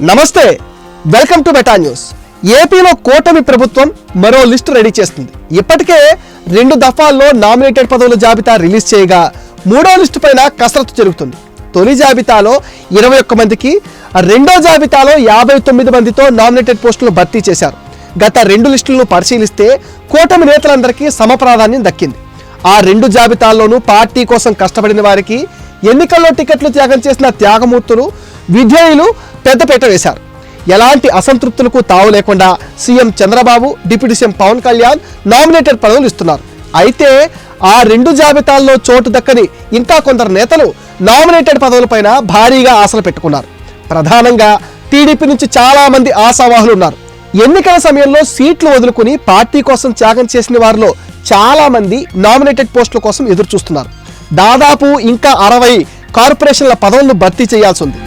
నమస్తే, welcome to beta news. ఏపీలో కూటమి ప్రభుత్వం మరో లిస్టు రెడీ చేస్తుంది. ఇప్పటికే 2 దఫాల్లో నామినేటెడ్ పదవుల జాబితా రిలీజ్ చేయగా మూడో లిస్టు పైన కసరత్తు జరుగుతుంది. తొలి జాబితాలో 21 మందికి, రెండో జాబితాలో 59 మందితో నామినేటెడ్ పోస్టులు భర్తీ చేశారు. గత 2 లిస్టులను పరిశీలిస్తే కూటమి నేతలందరికీ సమప్రాధాన్యం దక్కింది. ఆ 2 జాబితాల్లోనూ పార్టీ కోసం కష్టపడిన వారికి, ఎన్నికల్లో టికెట్లు త్యాగం చేసిన త్యాగమూర్తులు, విధేయులు పెద్దపీట వేశారు. ఎలాంటి అసంతృప్తులకు తావు లేకుండా CM Chandrababu, deputy CM Pawan Kalyan nominated పదవులు ఇస్తున్నారు. అయితే ఆ 2 జాబితాల్లో చోటు దక్కని ఇంకా కొందరు నేతలు నామినేటెడ్ పదవులపైన భారీగా ఆశలు పెట్టుకున్నారు. ప్రధానంగా టీడీపీ నుంచి చాలా మంది ఆశావాహులు ఉన్నారు. ఎన్నికల సమయంలో సీట్లు వదులుకుని పార్టీ కోసం త్యాగం చేసిన వారిలో చాలా మంది నామినేటెడ్ పోస్టుల కోసం ఎదురు చూస్తున్నారు. దాదాపు ఇంకా 60 కార్పొరేషన్ల పదవులను భర్తీ చేయాల్సి ఉంది.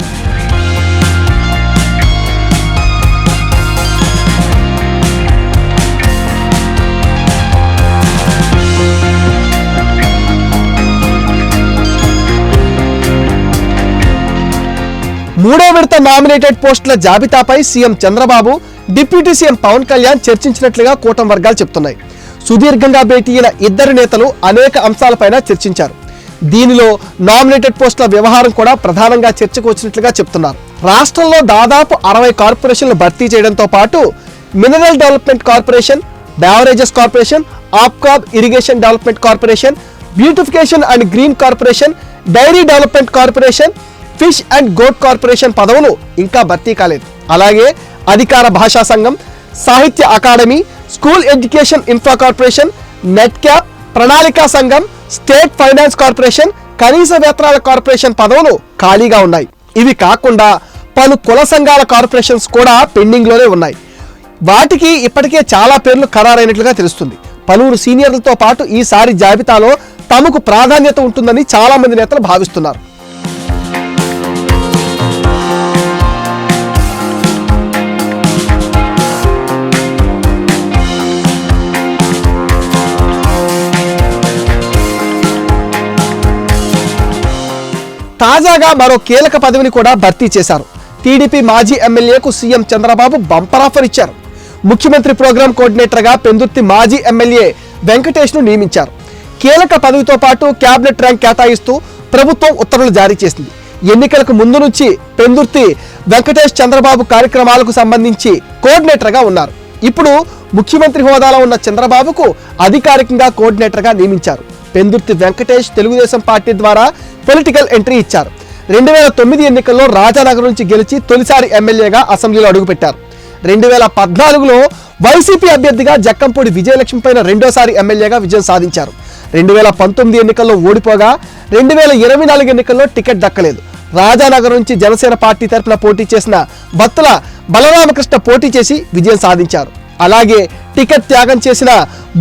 మూడో విడత నామినేటెడ్ పోస్టుల జాబితాపై CM Chandrababu, deputy CM Pawan Kalyan చర్చించినట్లుగా కూటమి వర్గాలు చెప్తున్నాయి. సుదీర్ఘంగా భేటీ అయిన ఇద్దరు నేతలు అనేక అంశాలపైన చర్చించారు. దీనిలో నామినేటెడ్ పోస్టుల వ్యవహారం కూడా ప్రధానంగా చర్చకు వచ్చినట్లుగా చెప్తున్నారు. రాష్ట్రంలో దాదాపు 60 కార్పొరేషన్లు భర్తీ చేయడంతో పాటు mineral development corporation, beverages corporation, APCOB irrigation development corporation, beautification and green corporation, dairy development corporation, fish and goat corporation పదవులు ఇంకా భర్తీ కాలేదు. అలాగే అధికార భాషా సంఘం, Sahitya Akademi, school education infra corporation, NEDCAP, ప్రణాళికా సంఘం, స్టేట్ ఫైనాన్స్ కార్పొరేషన్, కనీస వేతనాల కార్పొరేషన్ పదవులు ఖాళీగా ఉన్నాయి. ఇవి కాకుండా పలు కుల సంఘాల కార్పొరేషన్స్ కూడా పెండింగ్ లోనే ఉన్నాయి. వాటికి ఇప్పటికే చాలా పేర్లు ఖరారైనట్లుగా తెలుస్తుంది. పలువురు సీనియర్లతో పాటు ఈసారి జాబితాలో తమకు ప్రాధాన్యత ఉంటుందని చాలా మంది నేతలు భావిస్తున్నారు. తాజాగా మరో కీలక పదవిని కూడా భర్తీ చేశారు. టీడీపీ మాజీ ఎమ్మెల్యేకు సీఎం చంద్రబాబు బంపర్ ఆఫర్ ఇచ్చారు. ముఖ్యమంత్రి ప్రోగ్రామ్ కోఆర్డినేటర్గా పెందుర్తి మాజీ ఎమ్మెల్యే వెంకటేష్ను నియమించారు. కీలక పదవితో పాటు క్యాబినెట్ ర్యాంక్ కేటాయిస్తూ ప్రభుత్వం ఉత్తర్వులు జారీ చేసింది. ఎన్నికలకు ముందు నుంచి పెందుర్తి వెంకటేష్ చంద్రబాబు కార్యక్రమాలకు సంబంధించి కోఆర్డినేటర్గా ఉన్నారు. ఇప్పుడు ముఖ్యమంత్రి హోదాలో ఉన్న చంద్రబాబుకు అధికారికంగా కోఆర్డినేటర్గా నియమించారు. పెందుర్తి వెంకటేష్ తెలుగుదేశం పార్టీ ద్వారా పొలిటికల్ ఎంట్రీ ఇచ్చారు. 2009 ఎన్నికల్లో రాజానగర్ నుంచి గెలిచి తొలిసారి ఎమ్మెల్యేగా అసెంబ్లీలో అడుగుపెట్టారు. 2014లో వైసీపీ అభ్యర్థిగా జక్కంపూడి విజయలక్ష్మి పైన రెండోసారి ఎమ్మెల్యేగా విజయం సాధించారు. 2019 ఎన్నికల్లో ఓడిపోగా 2024 ఎన్నికల్లో టికెట్ దక్కలేదు. రాజానగర్ నుంచి జనసేన పార్టీ తరఫున పోటీ చేసిన బత్తుల బలరామకృష్ణ పోటీ చేసి విజయం సాధించారు. అలాగే టికెట్ త్యాగం చేసిన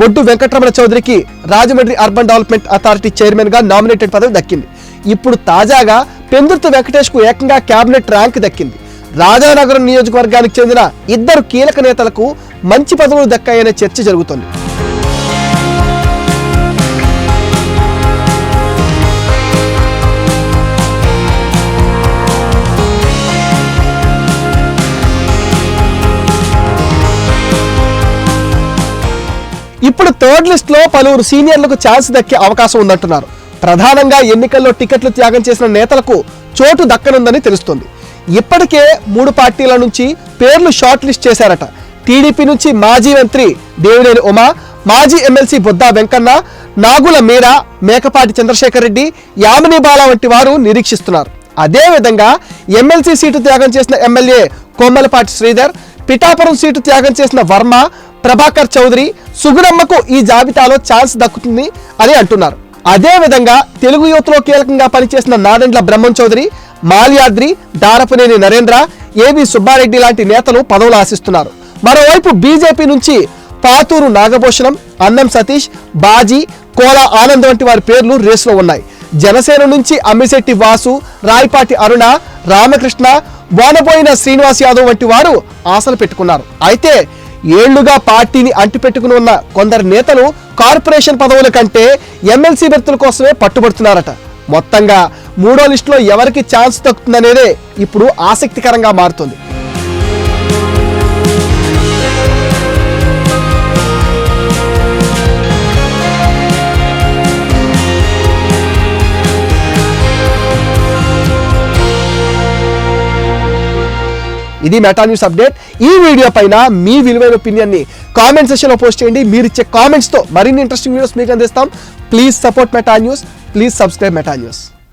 బొడ్డు వెంకటరమణ చౌదరికి Rajahmundry urban development authority chairman గా నామినేటెడ్ పదవి దక్కింది. ఇప్పుడు తాజాగా పెందుర్తి వెంకటేష్ కు ఏకంగా క్యాబినెట్ ర్యాంక్ దక్కింది. రాజానగరం నియోజకవర్గానికి చెందిన ఇద్దరు కీలక నేతలకు మంచి పదవులు దక్కాయనే చర్చ జరుగుతోంది. ఇప్పుడు థర్డ్ లిస్ట్ లో పలువురు సీనియర్లకు ఛాన్స్ దక్కే అవకాశం ఉందంటున్నారు. ప్రధానంగా ఎన్నికల్లో టికెట్లు త్యాగం చేసిన నేతలకు చోటు దక్కనుందని తెలుస్తుంది. ఇప్పటికే 3 పార్టీల నుంచి పేర్లు షార్ట్ లిస్ట్ చేశారట. టీడీపీ నుంచి మాజీ మంత్రి దేవినేని ఉమా, మాజీ ఎమ్మెల్సీ బొద్దా వెంకన్న, నాగుల మీరా, మేకపాటి చంద్రశేఖర్ రెడ్డి, యామిని బాల వంటి వారు నిరీక్షిస్తున్నారు. అదేవిధంగా ఎమ్మెల్సీ సీటు త్యాగం చేసిన ఎమ్మెల్యే కొమ్మలపాటి శ్రీధర్, పిఠాపురం సీటు త్యాగం చేసిన వర్మ, ప్రభాకర్ చౌదరి, సుగుణమ్మకు ఈ జాబితాలో ఛాన్స్ దక్కుతుంది అని అంటున్నారు. అదేవిధంగా తెలుగు యువతలో కీలకంగా పనిచేసిన నాదెండ్ల బ్రహ్మం చౌదరి, మాల్యాద్రి, దారపునేని నరేంద్ర, ఏవి సుబ్బారెడ్డి లాంటి నేతలు పదవులు ఆశిస్తున్నారు. మరోవైపు బీజేపీ నుంచి పాతూరు నాగభూషణం, అన్నం సతీష్, బాజీ, కోలా ఆనంద్ వంటి వారి పేర్లు రేసులో ఉన్నాయి. జనసేన నుంచి అమ్మిశెట్టి వాసు, రాయపాటి అరుణ, రామకృష్ణ, బోనబోయిన శ్రీనివాస్ యాదవ్ వంటి వారు ఆశలు పెట్టుకున్నారు. అయితే ఏళ్లుగా పార్టీని అంటిపెట్టుకుని ఉన్న కొందరు నేతలు కార్పొరేషన్ పదవుల కంటే ఎమ్మెల్సీ బెర్తుల కోసమే పట్టుబడుతున్నారట. మొత్తంగా మూడో లిస్టులో ఎవరికి ఛాన్స్ దక్కుతుందనేదే ఇప్పుడు ఆసక్తికరంగా మారుతుంది. ఇది మెటా న్యూస్ అప్డేట్. ఈ వీడియో పైన మీ విలువైన ఒపీనియన్ని కామెంట్ సెక్షన్లో పోస్ట్ చేయండి. మీరు ఇచ్చే కామెంట్స్తో మరిన్ని ఇంట్రెస్టింగ్ వీడియోస్ మీకు అందిస్తాం. Please support meta news. Please subscribe meta news.